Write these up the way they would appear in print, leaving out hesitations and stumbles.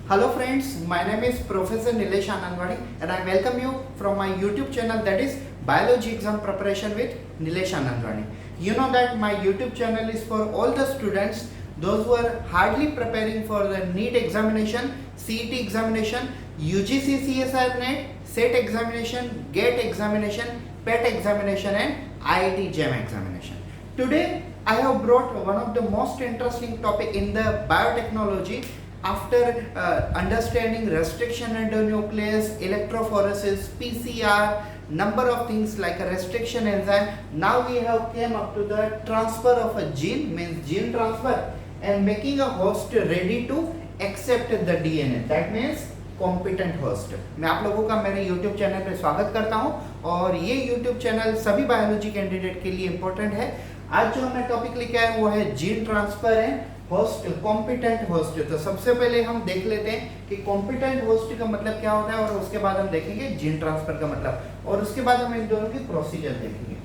Hello friends, my name is Professor Nilesh Anandwani and I welcome you from my YouTube channel, that is Biology Exam Preparation with Nilesh Anandwani. You know that my YouTube channel is for all the students, those who are hardly preparing for the NEET examination, CET examination, UGC CSIR NET, SET examination, GATE examination, PET examination and IIT JAM examination. Today I have brought one of the most interesting topic in the biotechnology. After understanding restriction endonuclease, electrophoresis, PCR, number of things like a restriction enzyme, now we have came up to the transfer of a gene, means gene transfer, and making a host ready to accept the DNA. That means competent host. मैं आप लोगों का मेरे YouTube channel पे स्वागत करता हूं और ये YouTube चैनल सभी बायोलॉजी कैंडिडेट के लिए इंपॉर्टेंट है। आज जो मैं टॉपिक लेके आया वो है gene transfer and host, competent host. तो सबसे पहले हम देख लेते हैं कि कॉम्पिटेंट होस्ट का मतलब क्या होता है और उसके बाद हम देखेंगे जीन ट्रांसफर का मतलब, और उसके बाद हम इन दोनों की प्रोसीजर देखेंगे,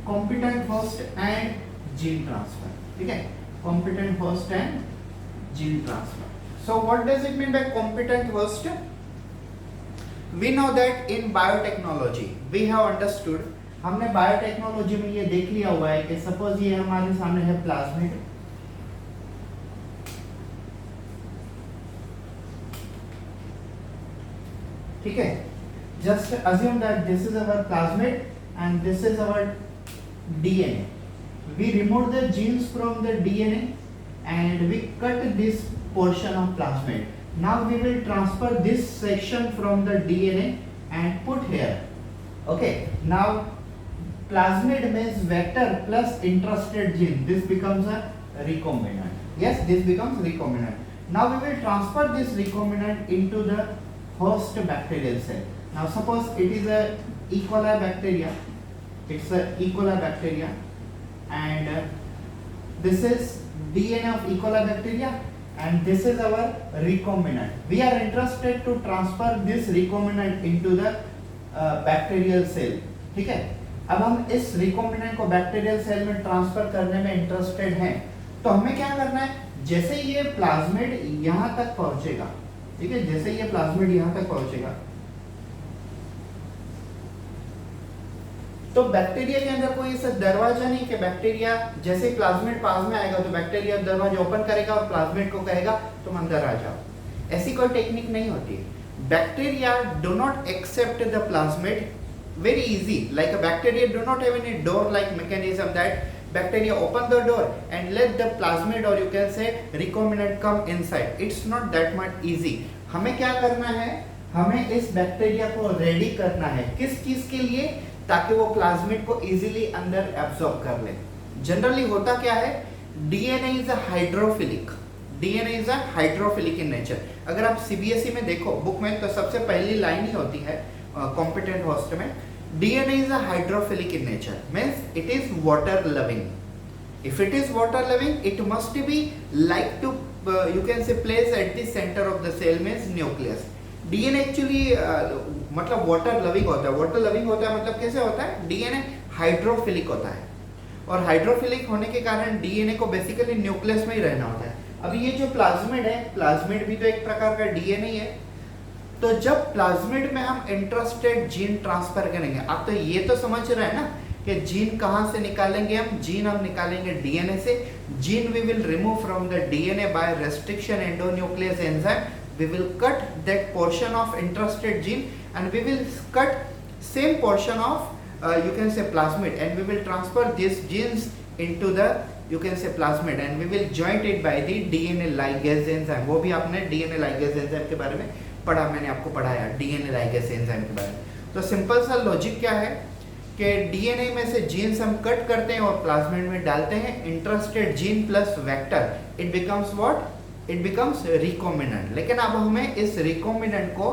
competent host and gene transfer. ठीक है, competent host and gene transfer. So what does it mean by competent host? We know that in biotechnology we have understood, हमने बायोटेक्नोलॉजी में ये देख लिया हुआ है कि सपोज ये हमारे सामने है प्लाज्मिड, ठीक है, just assume that this is our plasmid and this is our DNA. We remove the genes from the DNA and we cut this portion of plasmid. Now we will transfer this section from the DNA and put here. Okay, now plasmid means vector plus intrastate gene. This becomes a recombinant. Yes, this becomes recombinant. Now we will transfer this recombinant into the host bacterial cell. Now suppose it is a E. coli bacteria. It's a E. coli bacteria, and this is DNA of E. coli bacteria. And this is our recombinant. We are interested to transfer this recombinant into the bacterial cell. ठीक है, अब हम इस recombinant को bacterial cell में transfer करने में interested हैं, तो हमें क्या करना है, जैसे ये प्लाज्मिड यहाँ तक पहुँचेगा, ठीक है, जैसे ये प्लाज्मिड यहाँ तक पहुँचेगा तो बैक्टीरिया के अंदर कोई ऐसा दरवाजा नहीं कि बैक्टीरिया जैसे प्लाज्मिड पास में आएगा तो बैक्टीरिया दरवाजा ओपन करेगा और प्लाज्मिड को कहेगा तुम अंदर आ जाओ। ऐसी कोई टेक्निक नहीं होती है। Bacteria do not accept the plasmid very easy, like a bacteria do not have any door like mechanism that bacteria open the door and let the plasmid or you can say recombinant come inside. It's not that much easy. हमें क्या करना है, हमें इस bacteria को ready करना है, किस चीज के लिए, ताकि वो प्लाज्मिड को इजीली अंदर एब्सॉर्ब कर ले। जनरली होता क्या है, DNA is a hydrophilic, DNA is a hydrophilic in nature. अगर आप सीबीएसई में देखो बुक में तो सबसे पहली लाइन ही होती है कॉम्पिटेंट होस्ट में, DNA is a hydrophilic in nature, means it is water loving. If it is water loving it must be like to you can say place at the center of the cell means nucleus. DNA actually मतलब water loving होता है। Water loving होता है मतलब कैसे होता है, DNA hydrophilic होता है और हाइड्रोफिलिक होने के कारण डीएनए को बेसिकली न्यूक्लियस में ही रहना होता है। अभी ये जो प्लाज्मिड है, प्लाज्मिड भी तो एक प्रकार का डीएनए है। तो जब प्लाज्मिड में हम इंट्रास्टेट जीन ट्रांसफर करेंगे, आप तो ये तो समझ रहे हैं ना कि जीन कहाँ से निकालेंगे, हम निकालेंगे डीएनए से। Gene we will remove from the DNA by restriction endonuclease enzyme. We will cut that portion of intrastate gene and we will cut same portion of you can say plasmid and we will transfer these genes into the you can say plasmid and we will joint it by the DNA ligase enzyme. वो भी आपने DNA ligase enzyme के बारे में पढ़ा, मैंने आपको पढ़ाया DNA ligase enzyme के बारे में। तो सिंपल सा लॉजिक क्या है कि डीएनए में से जीन्स हम कट करते हैं और प्लाज्मिड में डालते हैं, intrastate gene plus vector, it becomes what, it becomes recombinant. लेकिन अब हमें इस रिकॉम्बिनेंट को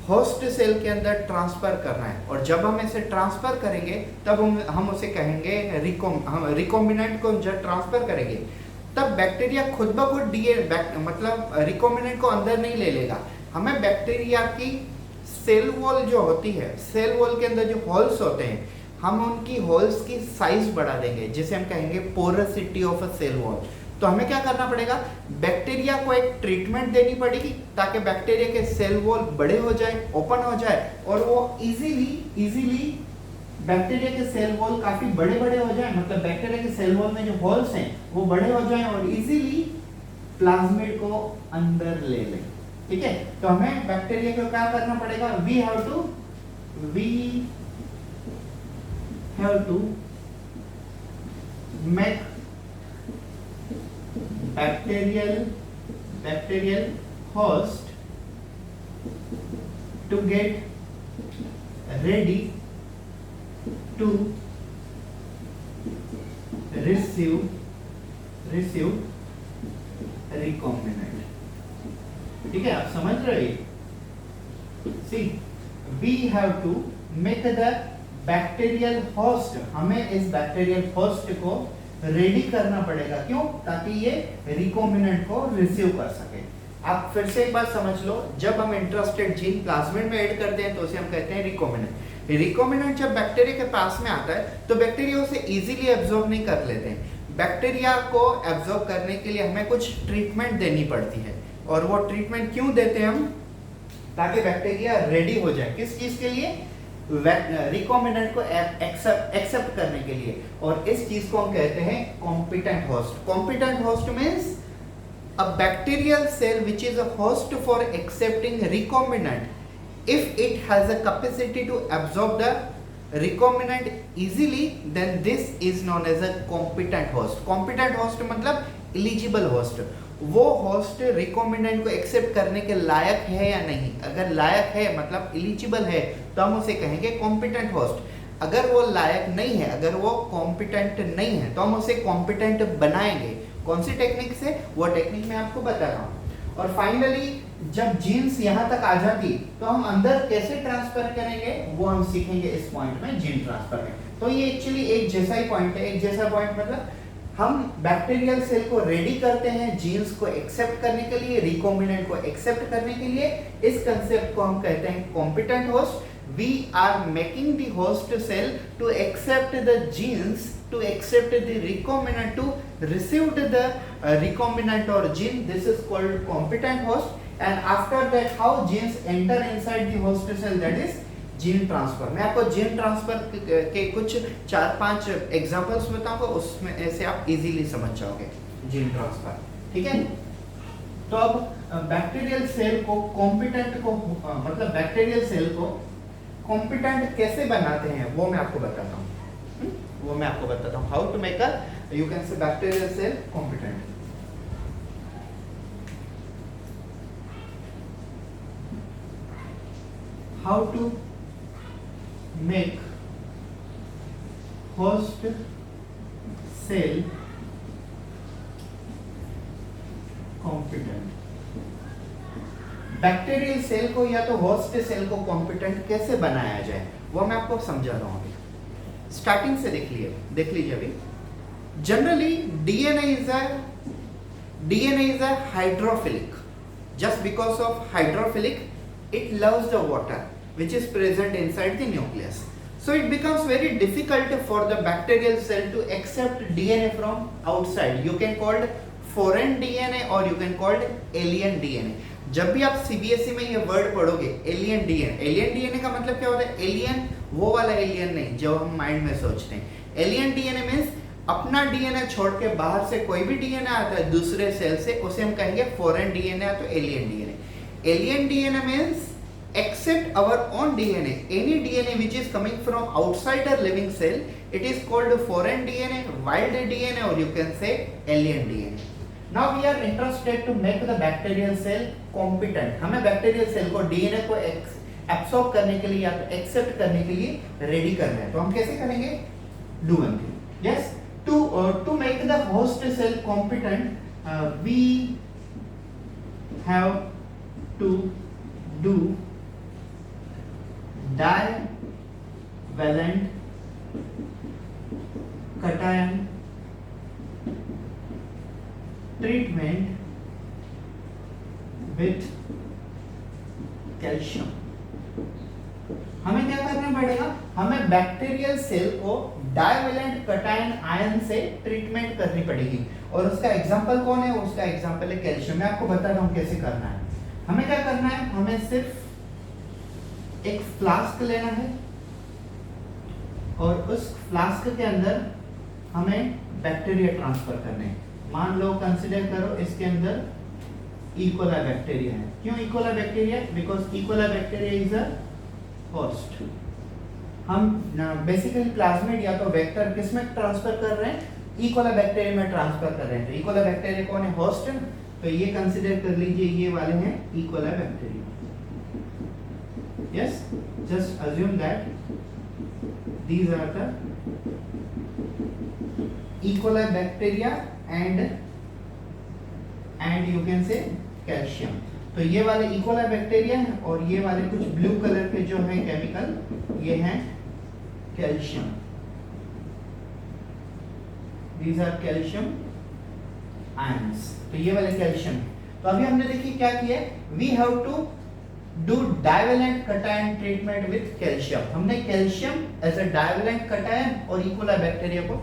होस्ट सेल के अंदर ट्रांसफर करना है और जब हम इसे ट्रांसफर करेंगे तब हम उसे कहेंगे रिकॉम्बिनेंट को जब ट्रांसफर करेंगे तब बैक्टीरिया खुद ब खुद मतलब रिकॉम्बिनेंट को अंदर नहीं ले लेगा। हमें बैक्टीरिया की सेल वॉल जो होती है, सेल वॉल के अंदर जो होल्स होते हैं, हम उनकी होल्स की साइज बढ़ा देंगे जिसे हम कहेंगे porosity of a cell wall. तो हमें क्या करना पड़ेगा, बैक्टीरिया को एक ट्रीटमेंट देनी पड़ेगी ताकि बैक्टीरिया के सेल वॉल बड़े हो जाए, ओपन हो जाए और वो इजीली बैक्टीरिया के सेल वॉल काफी बड़े बड़े हो जाए, मतलब बैक्टीरिया के सेल वॉल में जो होल्स हैं वो बड़े हो जाएं और इजीली प्लाज्मिड को अंदर ले लें। ठीक है, तो हमें बैक्टीरिया को क्या करना पड़ेगा, we have to make bacterial host to get ready to receive recombinant। ठीक है, आप समझ रहे हैं? See, we have to make the bacterial host, हमें इस bacterial host को रेडी करना पड़ेगा। क्यों? ताकि ये रिकॉम्बिनेंट को रिसीव कर सके। आप फिर से एक बात समझ लो, जब हम इंट्रास्टेट जीन प्लाज्मिड में ऐड करते हैं तो उसे हम कहते हैं रिकॉम्बिनेंट। रिकॉम्बिनेंट जब बैक्टीरिया के पास में आता है तो बैक्टीरिया उसे इजीली एब्जॉर्ब नहीं कर लेते हैं। बैक्टीरिया को एब्जॉर्ब करने के लिए हमें कुछ ट्रीटमेंट देनी पड़ती है, और वो ट्रीटमेंट क्यों देते हैं हम, ताकि बैक्टीरिया रेडी हो जाए। किस चीज के लिए? रिकॉम्बिनेंट को एक्सेप्ट करने के लिए। और इस चीज को हम कहते हैं competent host. Competent host means a bacterial cell which is a host for accepting recombinant. If it has a capacity to absorb the recombinant easily, then this is known as a competent host. Competent host मतलब eligible host. वो host recombinant को accept करने के लायक है या नहीं। अगर लायक है मतलब एलिजिबल है तो हम उसे कहेंगे कॉम्पिटेंट होस्ट। अगर वो लायक नहीं है, अगर वो कॉम्पिटेंट नहीं है तो हम उसे कॉम्पिटेंट बनाएंगे। कौन सी टेक्निक से? वो टेक्निक मैं आपको बता रहा हूँ। और फाइनली जब जीन्स यहाँ तक आ जाती तो हम अंदर कैसे ट्रांसफर करेंगे वो हम सीखेंगे इस पॉइंट में, जीन ट्रांसफर में। तो ये एक्चुअली एक जैसा ही पॉइंट है। एक जैसा पॉइंट मतलब हम बैक्टीरियल सेल को रेडी करते हैं जीन्स को एक्सेप्ट करने के लिए, रिकॉम्बिनेंट को एक्सेप्ट करने के लिए। इस कंसेप्ट को हम कहते हैं competent host. We are making the host cell to accept the genes, to accept the recombinant, to receive the recombinant or gene. This is called competent host. And after that, how genes enter inside the host cell, that is gene transfer. मैं आपको gene transfer के कुछ 4-5 examples बताऊंगा, उसमें से आप easily समझ जाओगे जीन ट्रांसफर। ठीक है, तो अब बैक्टीरियल सेल को कॉम्पिटेंट को मतलब बैक्टीरियल सेल को कॉम्पिटेंट कैसे बनाते हैं वो मैं आपको बताता हूँ। How to make a, you can say bacterial cell competent. How to make host cell competent। Bacterial cell को या तो होस्ट सेल को कॉम्पिटेंट कैसे बनाया जाए वो मैं आपको समझा रहा हूं अभी। स्टार्टिंग से देख लीजिए अभी। Generally DNA is a hydrophilic। just because of hydrophilic it loves the water which is present inside the nucleus. So it becomes very difficult for the bacterial cell to accept DNA from outside. You can call it foreign DNA or you can call it alien DNA. जब भी आप CBSE में ये word पढ़ोगे alien DNA का मतलब क्या होता है? एलियन वो वाला एलियन नहीं जो हम माइंड में सोचते हैं। एलियन डीएनए मीन्स अपना डीएनए छोड़ के बाहर से कोई भी डीएनए आता है दूसरे सेल से, उसे हम कहेंगे फॉरेन डीएनए या तो alien DNA. Alien DNA means except our own DNA, any DNA which is coming from outside a living cell, it is called foreign DNA, wild DNA, or you can say alien DNA. Now we are interested to make the bacterial cell competent. हमें bacterial cell को DNA को absorb करने के लिए या तो accept करने के लिए ready करना है। तो हम कैसे करेंगे? Do one thing. Yes, to make the host cell competent, we have to do divalent cation treatment with calcium। हमें क्या करना पड़ेगा? हमें बैक्टीरियल सेल को डाइवेलेंट कटायन आयन से ट्रीटमेंट करनी पड़ेगी। और उसका एग्जाम्पल कौन है? उसका एग्जाम्पल है कैल्शियम। मैं आपको बताता हूँ कैसे करना है। हमें क्या करना है, हमें सिर्फ एक फ्लास्क लेना है और उस फ्लास्क के अंदर हमें बैक्टीरिया ट्रांसफर करने हैं। मान लो, कंसिडर करो इसके अंदर इकोलाई बैक्टीरिया है। क्यों E coli bacteria? Because E coli bacteria is a host. हम बेसिकली प्लाज्मिड या तो वेक्टर किस में ट्रांसफर कर रहे हैं? इकोलाई बैक्टीरिया में ट्रांसफर कर रहे हैं। तो इकोलाई बैक्टीरिया कौन है? होस्ट। तो ये कंसिडर कर लीजिए, ये वाले हैं E coli bacteria. Yes, just assume that these are the E. coli bacteria and you can say calcium। तो ये वाले E. coli बैक्टीरिया हैं और ये वाले कुछ ब्लू कलर के जो हैं केमिकल, ये हैं calcium. these are calcium ions। तो ये वाले कैल्शियम। तो अभी हमने देखिए क्या किया, we have to do divalent cation treatment with calcium। हमने calcium as a divalent cation और इकोलाई बैक्टीरिया को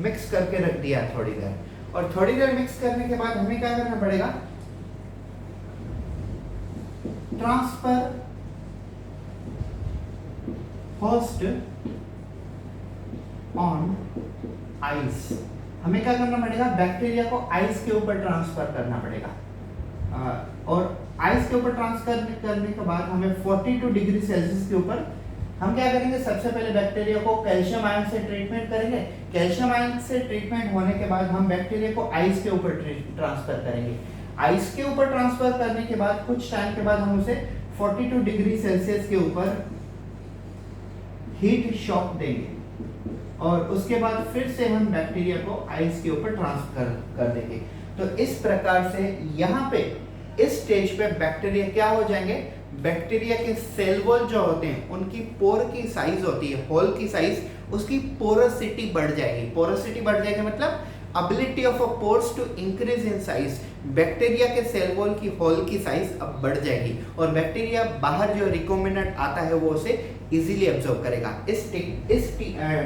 मिक्स करके रख दिया थोड़ी देर, और थोड़ी देर मिक्स करने के बाद हमें क्या करना पड़ेगा? Transfer host on ice. हमें क्या करना पड़ेगा? बैक्टीरिया को आइस के ऊपर ट्रांसफर करना पड़ेगा। और आइस के ऊपर ट्रांसफर करने के बाद हमें 42 डिग्री सेल्सियस के ऊपर हम क्या करेंगे? सबसे पहले बैक्टीरिया को कैल्शियम आयन से ट्रीटमेंट करेंगे। कैल्शियम आयन से ट्रीटमेंट होने के बाद हम बैक्टीरिया को आइस के ऊपर ट्रांसफर करेंगे। आइस के ऊपर ट्रांसफर करने के बाद कुछ टाइम के बाद हम उसे 42 डिग्री सेल्सियस के ऊपर हीट शॉक देंगे और उसके बाद फिर से हम बैक्टीरिया को आइस के ऊपर ट्रांसफर कर देंगे। तो इस प्रकार से यहाँ पे इस स्टेज पे बैक्टीरिया क्या हो जाएंगे? बैक्टीरिया के सेल वॉल जो होते हैं उनकी पोर की साइज होती है, होल की साइज, उसकी पोरोसिटी बढ़ जाएगी। पोरोसिटी बढ़ जाएगी मतलब ability of a pores to increase in size. Bacteria के सेल वॉल की होल की साइज अब बढ़ जाएगी और बैक्टीरिया बाहर जो रिकॉम्बिनेंट आता है वो उसे इजीली एब्जॉर्ब करेगा। इस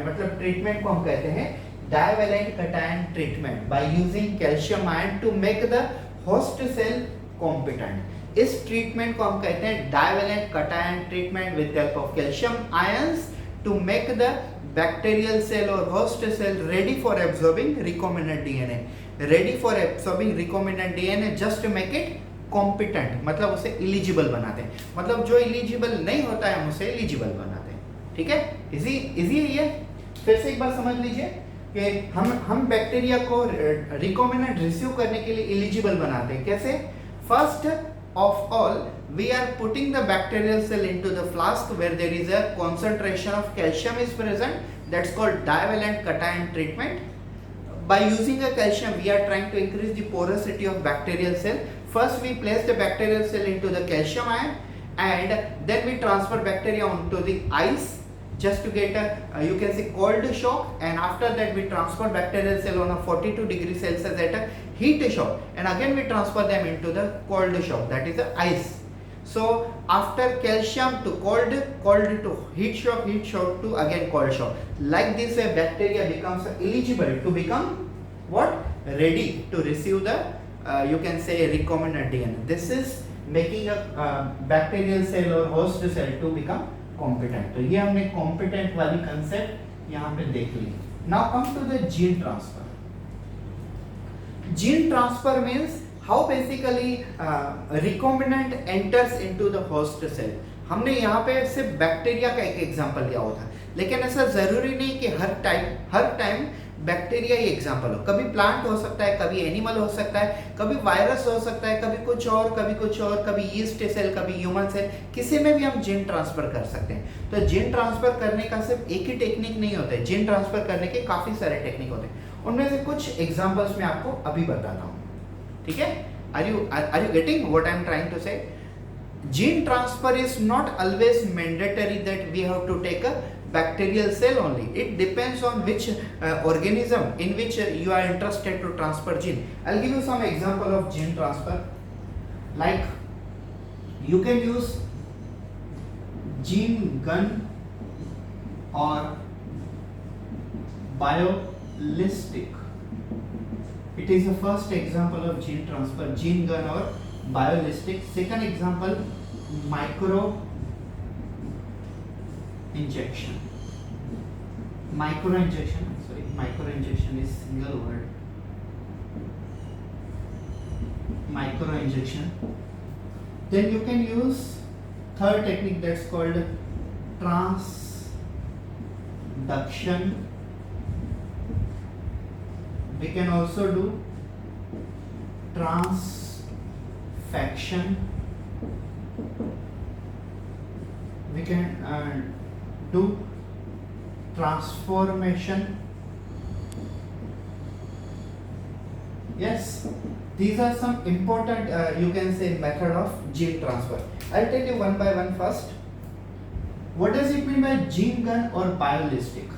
मतलब ट्रीटमेंट को हम कहते हैं divalent cation treatment by using calcium ion to make the host cell competent. इस ट्रीटमेंट को हम कहते हैं divalent cation treatment with help of calcium ions to make the bacterial cell और host cell ready for absorbing recombinant DNA. Ready for absorbing recombinant DNA just to make it competent, मतलब उसे eligible बनाते हैं। मतलब जो eligible नहीं होता है हम उसे एलिजिबल बनाते हैं। ठीक है, इजी है ये। फिर से एक बार समझ लीजिए कि हम बैक्टीरिया को रिकॉम्बिनेंट रिसीव करने के लिए एलिजिबल बनाते हैं। कैसे? First of all, we are putting the bacterial cell into the flask where there is a concentration of calcium is present. That's called divalent cation treatment. By using a calcium, we are trying to increase the porosity of bacterial cell. First, we place the bacterial cell into the calcium ion, and then we transfer bacteria onto the ice just to get a you can say cold shock, and after that we transfer bacterial cell on a 42 degree Celsius at a heat shock, and again we transfer them into the cold shock, that is the ice. So after calcium to cold, cold to heat shock to again cold shock. Like this a bacteria becomes eligible to become what? Ready to receive the you can say recombinant DNA. This is making a bacterial cell or host cell to become competent. तो ये हमने competent वाली concept यहाँ पे देख ली। Now come to the gene transfer. Gene transfer means how basically recombinant enters into the host cell. हमने यहाँ पे सिर्फ बैक्टीरिया का एक एग्जांपल लिया हुआ था, लेकिन ऐसा जरूरी नहीं कि हर टाइम बैक्टीरिया ही एग्जांपल हो। कभी प्लांट हो सकता है, कभी एनिमल हो सकता है, कभी वायरस हो सकता है, कभी कुछ और, कभी यीस्ट सेल, कभी ह्यूमन सेल, किसी में भी हम जीन ट्रांसफर कर सकते हैं। तो जीन ट्रांसफर करने का सिर्फ एक ही टेक्निक नहीं होता है, जीन ट्रांसफर करने के काफी सारे टेक्निक होते हैं। उनमें से कुछ एग्जाम्पल्स मैं आपको अभी बताता हूँ। ठीक है, are you getting what I am trying to say? Gene transfer is not always mandatory that we have to take a bacterial cell only. It depends on which organism in which you are interested to transfer gene. I'll give you some example of gene transfer. Like you can use gene gun or biolistic It is the first example of gene transfer, gene gun or biolistic. Second example, micro injection. Micro injection, sorry, micro injection is single word. Micro injection. Then you can use third technique, that's called transduction. We can also do transfection. We can do transformation. Yes, these are some important you can say method of gene transfer. I'll tell you one by one. First, what does it mean by gene gun or biolistic?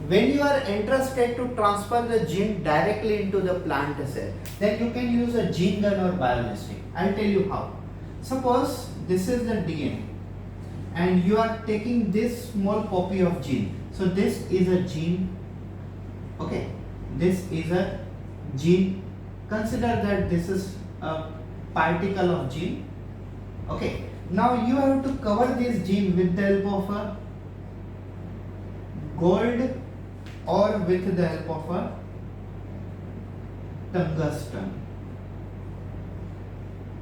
When you are interested to transfer the gene directly into the plant cell, then you can use a gene gun or biolistic. I'll tell you how. Suppose this is the DNA and you are taking this small copy of gene. So this is a gene. Okay, this is a gene. Consider that this is a particle of gene. Okay, now you have to cover this gene with the help of a gold or with the help of a tungsten.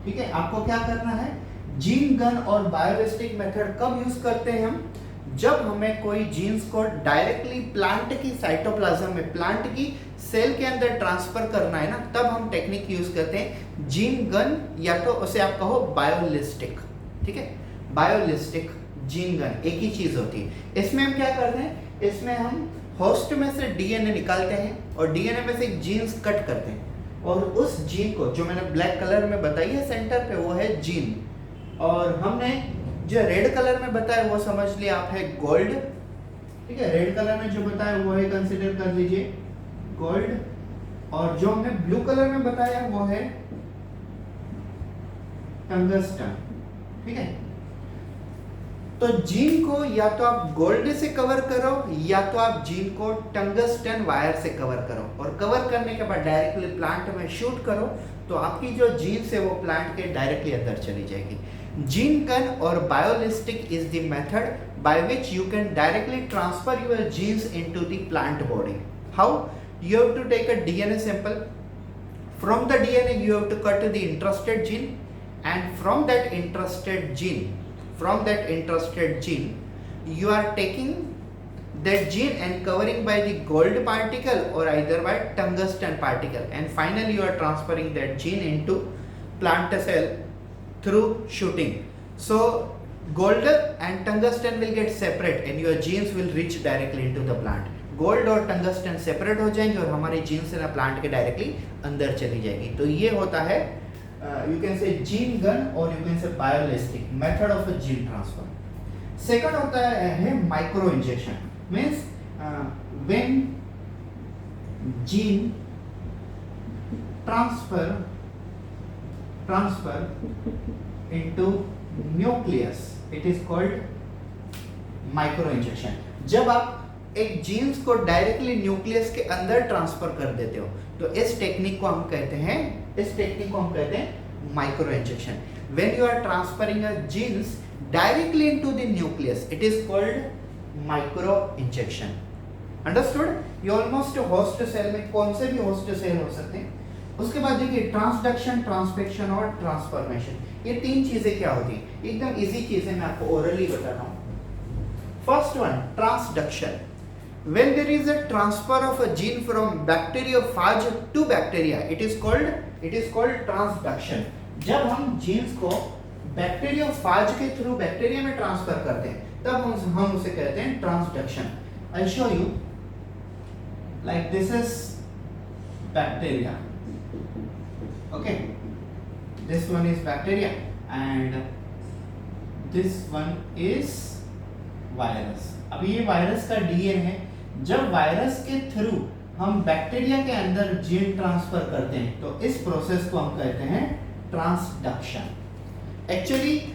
ठीक है, आपको क्या करना है, gene gun और biolistic method कब use करते हैं हम, जब हमें कोई जीन्स को डायरेक्टली प्लांट की साइटोप्लाज्म में, प्लांट की सेल के अंदर ट्रांसफर करना है ना, तब हम टेक्निक यूज करते हैं जीन गन, या तो उसे आप कहो बायोलिस्टिक. ठीक है, बायोलिस्टिक जीन गन एक ही चीज होती है. इसमें हम क्या करते हैं, इसमें हम होस्ट में से डीएनए निकालते हैं और डीएनए में से एक जीन्स कट करते हैं और उस जीन को, जो मैंने ब्लैक कलर में बताई है सेंटर पे, वो है जीन, और हमने जो रेड कलर में बताया वो समझ लिया आप है गोल्ड. ठीक है, रेड कलर में जो बताया वो है, कंसीडर कर लीजिए गोल्ड, और जो हमने ब्लू कलर में बताया वो है टंगस्टन. ठीक है, तो जीन को या तो आप गोल्ड से कवर करो या तो आप जीन को टंगस्टन वायर से कवर करो, और कवर करने के बाद डायरेक्टली प्लांट में शूट करो, तो आपकी जो जीन्स है वो प्लांट के डायरेक्टली अंदर चली जाएगी. जीन गन और biolistic is the method by which you can directly transfer your genes into the plant body. How? You have to take a DNA sample. From the DNA you have to cut the interested gene, and from that interested gene you are taking that gene and covering by the gold particle or either by tungsten particle, and finally you are transferring that gene into plant cell through shooting. So gold and tungsten will get separate and your genes will reach directly into the plant. Gold और tungsten separate हो जाएंगे और हमारी jeans है ना plant के directly अंदर चली जाएगी. तो ये होता है you can say gene gun और you can say biolistic method of gene transfer. Second होता है micro injection. Means when gene transfer into nucleus, it is called micro injection. जब आप एक जीन्स को डायरेक्टली न्यूक्लियस के अंदर ट्रांसफर कर देते हो तो इस टेक्निक को हम कहते हैं micro injection. When you are transferring a genes directly into the nucleus, it is called micro injection. Understood? ये ऑलमोस्ट होस्ट सेल में कौन से भी होस्ट सेल हो सकते हैं. उसके बाद देखिए ट्रांसडक्शन, ट्रांसफेक्शन और ट्रांसफॉर्मेशन. ये तीन चीजें क्या होती हैं, एकदम इजी चीजें मैं आपको ओरली बता रहा हूँ. First one, transduction. When there is a transfer of a gene from bacteriophage to bacteria, it is called transduction. जब हम जीन्स को बैक्टीरियोफाज के थ्रू बैक्टीरिया में ट्रांसफर करते हैं तब हम उसे कहते हैं transduction. I'll show you. Like this is bacteria. Okay, this one is bacteria and this one is virus. अभी ये वायरस का डीएनए है. जब वायरस के थ्रू हम बैक्टीरिया के अंदर जीन ट्रांसफर करते हैं तो इस प्रोसेस को हम कहते हैं transduction. Actually,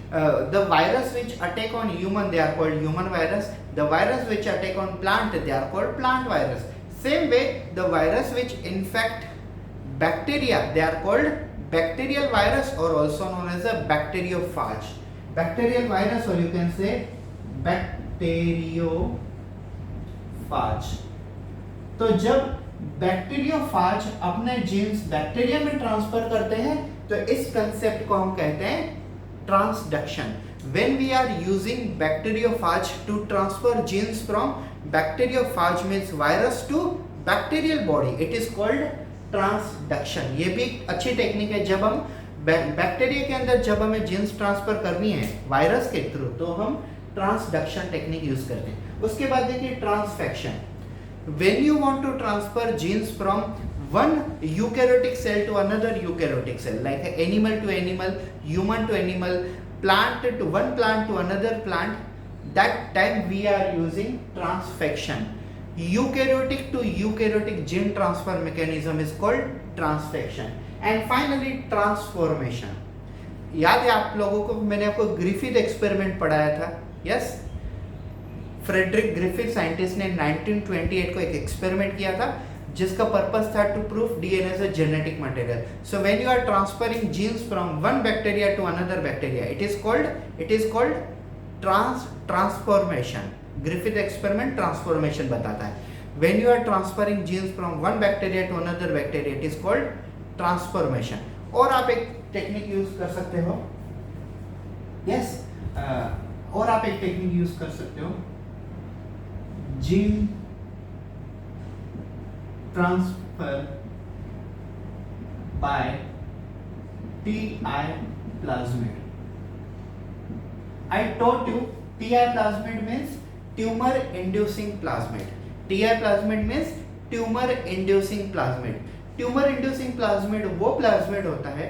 the virus which attack on human, they are called human virus. The virus which attack on plant, they are called plant virus. Same way, the virus which infect bacteria, they are called bacterial virus or also known as a bacteriophage. Bacterial virus or you can say bacteriophage. तो जब bacteriophage अपने jeans bacteria में transfer करते हैं तो इस concept को हम कहते हैं transduction. When we are using bacteriophage to transfer genes from bacteriophage means virus to bacterial body, it is called transduction. ये भी एक अच्छी टेक्निक है. जब हम बैक्टीरिया के अंदर जब हमें जीन्स ट्रांसफर करनी है वायरस के थ्रू तो हम ट्रांसडक्शन टेक्निक यूज करते हैं. उसके बाद देखिए transfection. When you want to transfer genes from one eukaryotic cell to another eukaryotic cell, like animal to animal, human to animal, plant to one plant to another plant, that time we are using transfection. Eukaryotic to eukaryotic gene transfer mechanism is called transfection. And finally transformation. याद है आप लोगों को मैंने आपको Griffith experiment पढ़ाया था. Yes, Frederick Griffith scientist ने 1928 को एक एक्सपेरिमेंट किया था जिसका पर्पस था to prove DNA as a genetic material. So when you are transferring genes from one bacteria to another bacteria, it is called transformation. Griffith experiment transformation बताता है. When you are transferring genes from one bacteria to another bacteria, it is called transformation. और आप एक technique use कर सकते हो. Yes, और आप एक टेक्निक यूज कर सकते हो gene transfer by TI plasmid. I taught you TI plasmid means tumor inducing plasmid. TI plasmid means tumor inducing plasmid. Tumor inducing plasmid वो प्लाज्मिड होता है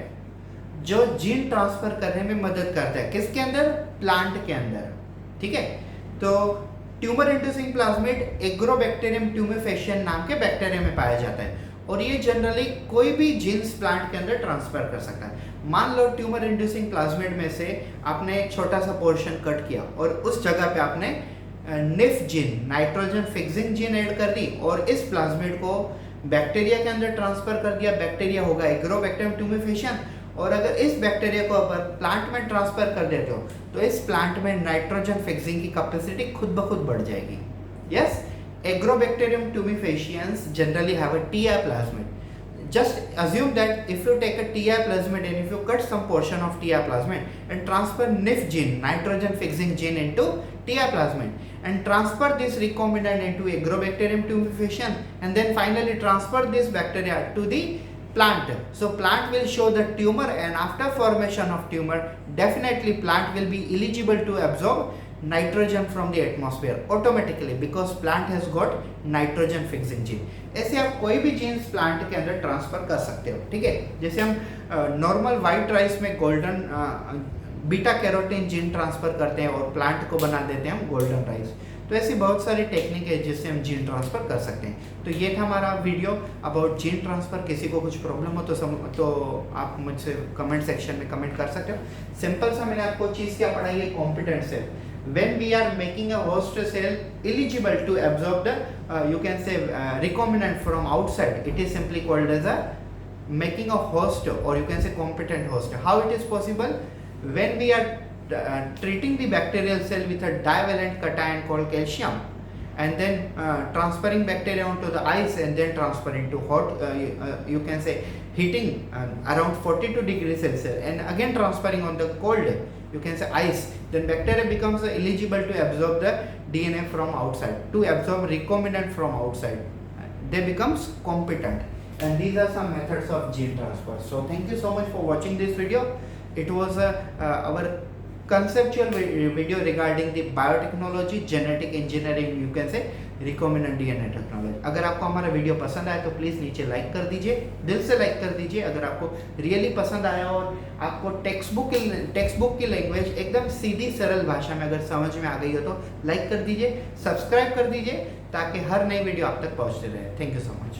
जो जीन ट्रांसफर करने में मदद करता है. किसके अंदर? प्लांट के अंदर. ठीक है. तो ट्यूमर इंड्यूसिंग प्लाज्मिड एग्रोबैक्टीरियम ट्यूमेफेशियन नाम के बैक्टीरिया में पाया जाता है और ये जनरली कोई भी जीन्स प्लांट के अंदर ट्रांसफर कर सकता है. मान लो ट्यूमर इंड्यूसिंग प्लाज्मिड में से आपने एक छोटा सा पोर्शन कट किया और उस जगह पे आपने nif gene, nitrogen fixing gene add कर दी और इस प्लाज्मिड को बैक्टीरिया के अंदर ट्रांसफर कर दिया. बैक्टीरिया होगा एग्रोबैक्टीरियम ट्यूमेफेशियन और अगर इस बैक्टीरिया को अगर प्लांट में ट्रांसफर कर देते हो तो इस प्लांट में नाइट्रोजन फिक्सिंग की कैपेसिटी खुद ब खुद बढ़ जाएगी. Yes, Agrobacterium tumefaciens generally have a TI plasmid. Just assume that if you take a TI plasmid and if you cut some portion of TI plasmid and transfer NIF gene, nitrogen fixing gene into TI plasmid and transfer this recombinant into agrobacterium tumefaciens and then finally transfer this bacteria to the plant. So plant will show the tumor and after formation of tumor definitely plant will be eligible to absorb nitrogen from the atmosphere automatically because plant has got nitrogen fixing gene. ऐसे आप कोई भी jeans plant के अंदर transfer कर सकते हो. ठीक है. जैसे हम नॉर्मल वाइट राइस में golden beta carotene gene transfer करते हैं और प्लांट को बना देते हैं हम गोल्डन राइस. तो ऐसी बहुत सारी टेक्निक है जिससे हम जीन ट्रांसफर कर सकते हैं. तो ये था हमारा वीडियो अबाउट जीन ट्रांसफर. किसी को कुछ प्रॉब्लम हो तो आप मुझसे कमेंट सेक्शन में कमेंट कर सकते हो. सिंपल सा मैंने आपको चीज़ क्या पढ़ाई है, competent cell. When we are making a host cell eligible to absorb the you can say recombinant from outside, it is simply called as a making a host or you can say competent host. How it is possible? When we are treating the bacterial cell with a divalent cation called calcium and then transferring bacteria onto the ice and then transferring to hot you can say heating around 42 degrees Celsius and again transferring on the cold you can say ice, then bacteria becomes eligible to absorb the DNA from outside, to absorb recombinant from outside. They becomes competent and these are some methods of gene transfer. So thank you so much for watching this video. It was our conceptual video regarding the biotechnology, genetic engineering, you can say recombinant DNA technology. अगर आपको हमारा video पसंद आया तो please नीचे like कर दीजिए, दिल से लाइक कर दीजिए. अगर आपको रियली पसंद आया और आपको टेक्स्ट बुक की लैंग्वेज एकदम सीधी सरल भाषा में अगर समझ में आ गई हो तो लाइक कर दीजिए, सब्सक्राइब कर दीजिए ताकि हर नई वीडियो आप तक पहुंचते रहे. Thank you so much.